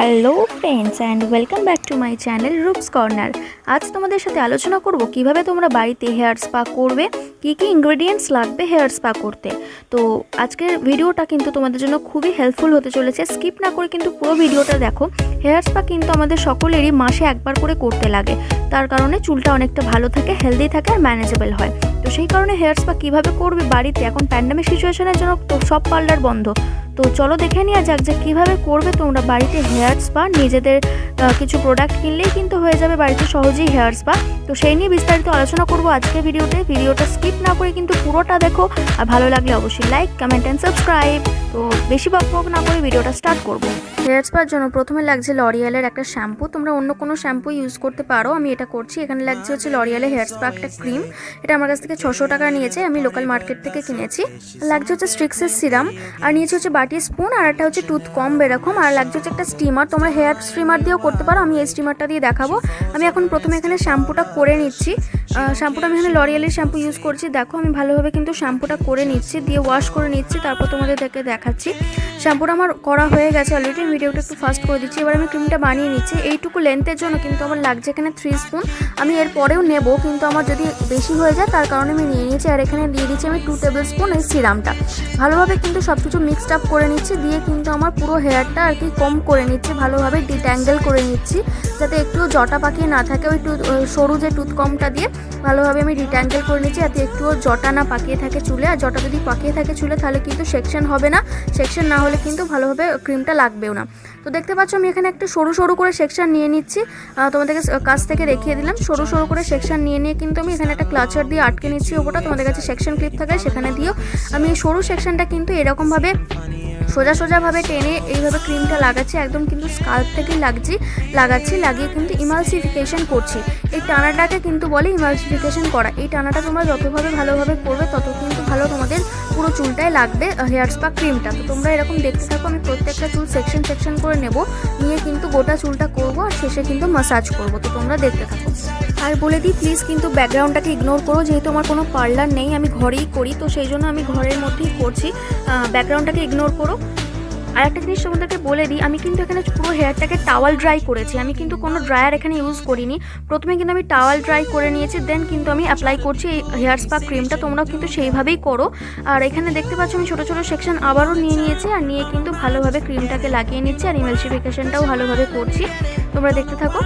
Hello friends and welcome back to my channel Roop's corner. আজ তোমাদের সাথে আলোচনা করব কিভাবে তোমরা বাড়িতে হেয়ার স্পা করবে, কী কী ইনগ্রেডিয়েন্টস লাগবে হেয়ার স্পা করতে। তো আজকের ভিডিওটা কিন্তু তোমাদের জন্য খুবই হেল্পফুল হতে চলেছে, স্কিপ না করে কিন্তু পুরো ভিডিওটা দেখো। হেয়ার স্পা কিন্তু আমাদের সকলেরই মাসে একবার করে করতে লাগে, তার কারণে চুলটা অনেকটা ভালো থাকে, হেলদি থাকে আর ম্যানেজেবল হয়। তো সেই কারণে হেয়ার স্পা কীভাবে করবে বাড়িতে, এখন প্যান্ডামিক সিচুয়েশনের জন্য তো সব পার্লার বন্ধ। তো চলো দেখে নেওয়া যাক যে কীভাবে করবে তোমরা বাড়িতে হেয়ার স্পা। নিজেদের কিছু প্রোডাক্ট কিনলেই কিন্তু হয়ে যাবে বাড়িতে সহজেই হেয়ার স্পা। তো সেই নিয়ে বিস্তারিত আলোচনা করবো আজকের ভিডিওটা স্কিপ না করে কিন্তু পুরোটা দেখো, আর ভালো লাগলে অবশ্যই লাইক, কমেন্ট অ্যান্ড সাবস্ক্রাইব। তো বেশি বকবক না করে ভিডিওটা স্টার্ট করবো। হেয়ার স্পার জন্য প্রথমে লাগছে লরিয়ালের একটা শ্যাম্পু, তোমরা অন্য কোনো শ্যাম্পু ইউজ করতে পারো, আমি এটা করছি। এখানে লাগছে হচ্ছে লরিয়ালের হেয়ার স্পা একটা ক্রিম, এটা আমার কাছ থেকে 600 টাকা নিয়েছে, আমি লোকাল মার্কেট থেকে কিনেছি। লাগছে হচ্ছে স্ট্রিক্সের সিরাম, আর নিয়েছি হচ্ছে বাটি স্পুন, আর একটা হচ্ছে টুথ কম্ব এরকম, আর লাগছে হচ্ছে একটা স্টিমার। তোমরা হেয়ার স্টিমার দিয়েও করতে পারো, আমি এই স্টিমারটা দিয়ে দেখাবো। আমি এখন প্রথমে এখানে শ্যাম্পুটা করে নিচ্ছি। শ্যাম্পুটা আমি এখানে লরিয়ালের শ্যাম্পু ইউজ করছি। দেখো আমি ভালোভাবে কিন্তু শ্যাম্পুটা করে নিচ্ছি, দিয়ে ওয়াশ করে নিচ্ছি, তারপর তোমাদেরকে দেখাচ্ছি। শ্যাম্পুটা আমার করা হয়ে গেছে অলরেডি, ভিডিওটা একটু ফাস্ট করে দিচ্ছি। এবার আমি ক্রিমটা বানিয়ে নিচ্ছি। এইটুকু লেন্থের জন্য কিন্তু আমার লাগছে এখানে 3 স্পুন। আমি এর পরেও নেব, কিন্তু আমার যদি বেশি হয়ে যায় তার কারণে আমি নিয়ে নিয়েছি। আর এখানে দিয়ে দিচ্ছি আমি 2 টেবিল স্পুন এই সিরামটা। ভালোভাবে কিন্তু সব কিছু মিক্সড আপ করে নিচ্ছি, দিয়ে কিন্তু আমার পুরো হেয়ারটা আর কি কম করে নিচ্ছি, ভালোভাবে ডিট্যাঙ্গেল করে নিচ্ছি, যাতে একটু জটা পাকিয়ে না থাকে। ওই সরু যে টুথ কমটা দিয়ে ভালোভাবে আমি ডিট্যাঙ্গেল করে নিচ্ছি, যাতে একটুও জটা না পাকিয়ে থাকে চুলে। আর জটা যদি পাকিয়ে থাকে চুলে তাহলে কিন্তু সেকশন হবে না, সেকশন না হলে কিন্তু ভালোভাবে ক্রিমটা লাগবেও না। তো দেখতে পাচ্ছ আমি এখানে একটা সরু সরু করে সেকশন নিয়ে নিচ্ছি, তোমাদেরকে কাছ থেকে দেখিয়ে দিলাম। সরু সরু করে সেকশন নিয়ে কিন্তু আমি এখানে একটা ক্লাচার দিয়ে আটকে নিচ্ছি ওপরটা। তোমাদের কাছে সেকশন ক্লিপ থাকে সেখানে দিও। আমি এই সরু সেকশনটা কিন্তু এরকমভাবে সোজাভাবে টেনে এইভাবে ক্রিমটা লাগাচ্ছি, একদম কিন্তু স্কাল্প থেকেই লাগাচ্ছি, লাগিয়ে কিন্তু ইমালসিফিকেশন করছি। এই টানাটাকে কিন্তু বলে ইমালসিফিকেশন করা। এই টানাটা তোমরা যতভাবে ভালোভাবে করবে তত কিন্তু ভালো তোমাদের পুরো চুলটায় লাগবে হেয়ার স্পা ক্রিমটা। তো তোমরা এরকম দেখতে থাকো, আমি প্রত্যেকটা চুল সেকশন করে নেব, নিয়ে কিন্তু গোটা চুলটা করবো, আর শেষে কিন্তু মাসাজ করবো। তো তোমরা দেখতে থাকো। আর বলে দিই প্লিজ কিন্তু ব্যাকগ্রাউন্ডটাকে ইগনোর করো, যেহেতু আমার কোনো পার্লার নেই, আমি ঘরেই করি, তো সেই জন্য আমি ঘরের মধ্যেই করছি, ব্যাকগ্রাউন্ডটাকে ইগনোর করো। আর একটা জিনিস তোমাদেরকে বলে দিই, আমি কিন্তু এখানে পুরো হেয়ারটাকে টাওয়াল ড্রাই করেছি, আমি কিন্তু কোনো ড্রায়ার এখানে ইউজ করিনি। প্রথমে কিন্তু আমি টাওয়াল ড্রাই করে নিয়েছি, দেন কিন্তু আমি অ্যাপ্লাই করছি এই হেয়ার স্পা ক্রিমটা। তোমরাও কিন্তু সেইভাবেই করো। আর এখানে দেখতে পাচ্ছ আমি ছোটো ছোটো সেকশন আবারও নিয়ে নিয়েছি, আর নিয়ে কিন্তু ভালোভাবে ক্রিমটাকে লাগিয়ে নিচ্ছি, আর ইমালসিফিকেশনটাও ভালোভাবে করছি। তোমরা দেখতে থাকো।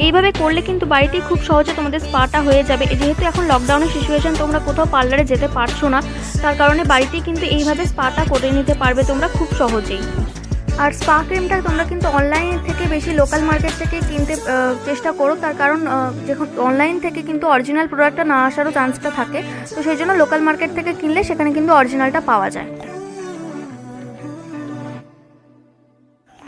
এইভাবে করলে কিন্তু বাড়িতেই খুব সহজে তোমাদের স্পাটা হয়ে যাবে। যেহেতু এখন লকডাউনের সিচুয়েশন, তোমরা কোথাও পার্লারে যেতে পারছো না, তার কারণে বাড়িতেই কিন্তু এইভাবে স্পাটা করে নিতে পারবে তোমরা খুব সহজেই। আর স্পা ক্রিমটা তোমরা কিন্তু অনলাইন থেকে বেশি লোকাল মার্কেট থেকে কিনতে চেষ্টা করো, তার কারণ যখন অনলাইন থেকে কিন্তু অরিজিনাল প্রোডাক্টটা না আসারও চান্সটা থাকে। তো সেই জন্য লোকাল মার্কেট থেকে কিনলে সেখানে কিন্তু অরিজিনালটা পাওয়া যায়।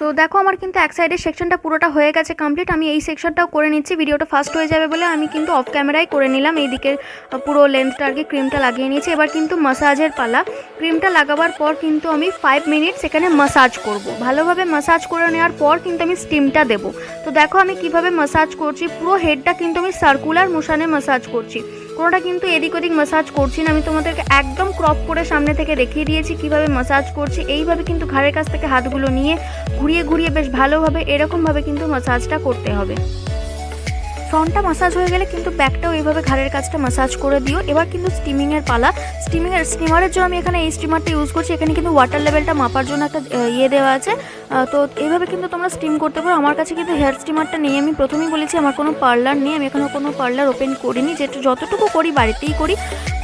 তো দেখো আমার কিন্তু এক সাইডের সেকশনটা পুরোটা হয়ে গেছে কমপ্লিট। আমি এই সেকশনটাও করে নিচ্ছি, ভিডিওটা ফাস্ট হয়ে যাবে বলে আমি কিন্তু অফ ক্যামেরায় করে নিলাম। এই দিকের পুরো লেন্থটা আর কি ক্রিমটা লাগিয়ে নিয়েছি। এবার কিন্তু মাসাজের পালা। ক্রিমটা লাগাবার পর কিন্তু আমি 5 মিনিটস এখানে মাসাজ করব। ভালোভাবে মাসাজ করে নেওয়ার পর কিন্তু আমি স্টিমটা দেবো। তো দেখো আমি কিভাবে মাসাজ করছি, পুরো হেডটা কিন্তু আমি সার্কুলার মোশনে মাসাজ করছি, কোনোটা কিন্তু এদিক ওদিক মাসাজ করছি না। আমি তোমাদেরকে একদম ক্রপ করে সামনে থেকে দেখিয়ে দিয়েছি কিভাবে মাসাজ করছি। এইভাবে কিন্তু ঘাড়ের কাছ থেকে হাতগুলো নিয়ে ঘুরিয়ে বেশ ভালোভাবে এরকমভাবে কিন্তু মাসাজটা করতে হবে। ফ্রন্টটা মাসাজ হয়ে গেলে কিন্তু ব্যাকটাও এইভাবে ঘাড়ের কাছটা মাসাজ করে দিও। এবার কিন্তু স্টিমিংয়ের পালা। স্টিমারের জন্য আমি এখানে এই স্টিমারটা ইউজ করছি। এখানে কিন্তু ওয়াটার লেভেলটা মাপার জন্য একটা দেওয়া আছে। তো এইভাবে কিন্তু তোমরা স্টিম করতে পারো। আমার কাছে কিন্তু হেয়ার স্টিমারটা নেই, আমি প্রথমেই বলেছি আমার কোনো পার্লার নেই, আমি এখনও কোনো পার্লার ওপেন করিনি, যতটুকু করি বাড়িতেই করি।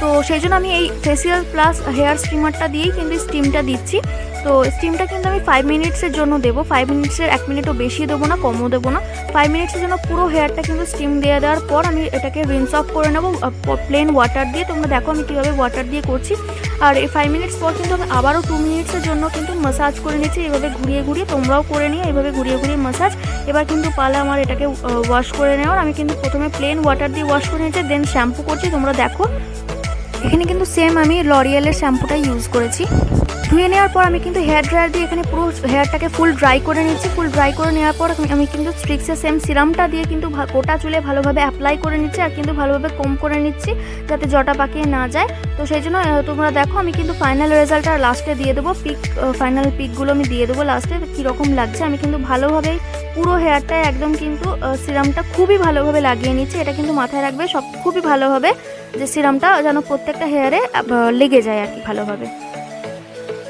তো সেই জন্য আমি এই ফেসিয়াল প্লাস হেয়ার স্টিমারটা দিয়েই কিন্তু স্টিমটা দিচ্ছি। তো স্টিমটা কিন্তু আমি 5 মিনিটসের জন্য দেবো। 5 মিনিটসের 1 মিনিটও বেশি দেবো না, কমও দেবো না। 5 মিনিটসের জন্য পুরো হেয়ারটা কিন্তু স্টিম দেওয়ার পর আমি এটাকে রিন্স অফ করে নেবো প্লেন ওয়াটার দিয়ে। তোমরা দেখো আমি কীভাবে ওয়াটার দিয়ে করছি। আর এই 5 মিনিটস পর কিন্তু আমি আবারও 2 মিনিটসের জন্য কিন্তু মাসাজ করে নিচ্ছি, এভাবে ঘুরিয়ে তোমরাও করে নিও এভাবে ঘুরিয়ে মাসাজ। এবার কিন্তু পালা আমার এটাকে ওয়াশ করে নেওয়ার। আমি কিন্তু প্রথমে প্লেন ওয়াটার দিয়ে ওয়াশ করে নিয়েছি, দেন শ্যাম্পু করছি। তোমরা দেখো এখানে কিন্তু সেম আমি লরিয়ালের শ্যাম্পুটা ইউজ করেছি। ধুয়ে নেওয়ার পর আমি কিন্তু হেয়ার ড্রায়ার দিয়ে এখানে পুরো হেয়ারটাকে ফুল ড্রাই করে নিচ্ছি। ফুল ড্রাই করে নেওয়ার পর আমি কিন্তু স্ট্রিক্সের সেম সিরামটা দিয়ে কিন্তু গোটা চুলে ভালোভাবে অ্যাপ্লাই করে নিচ্ছি আর কিন্তু ভালোভাবে কম করে নিচ্ছি যাতে জটা পাকিয়ে না যায়। তো সেই জন্য তোমরা দেখো আমি কিন্তু ফাইনাল রেজাল্টটা লাস্টে দিয়ে দেবো, ফাইনাল পিকগুলো আমি দিয়ে দেবো লাস্টে কীরকম লাগছে। আমি কিন্তু ভালোভাবেই পুরো হেয়ারটায় একদম কিন্তু সিরামটা খুবই ভালোভাবে লাগিয়ে নিচ্ছি। এটা কিন্তু মাথায় রাখবে সব খুবই ভালোভাবে যে সিরামটা যেন প্রত্যেকটা হেয়ারে লেগে যায় আর কি ভালোভাবে।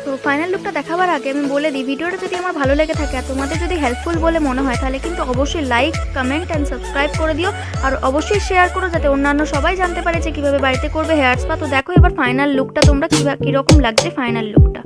তো ফাইনাল লুকটা দেখাবার আগে আমি বলে দিই, ভিডিওটা যদি আমার ভালো লেগে থাকে আর তোমাদের যদি হেল্পফুল বলে মনে হয় তাহলে কিন্তু অবশ্যই লাইক, কমেন্ট অ্যান্ড সাবস্ক্রাইব করে দিও আর অবশ্যই শেয়ার করো যাতে অন্যান্য সবাই জানতে পারে যে কীভাবে বাড়িতে করবে হেয়ার স্পা। তো দেখো এবার ফাইনাল লুকটা তোমরা কীরকম লাগছে ফাইনাল লুকটা।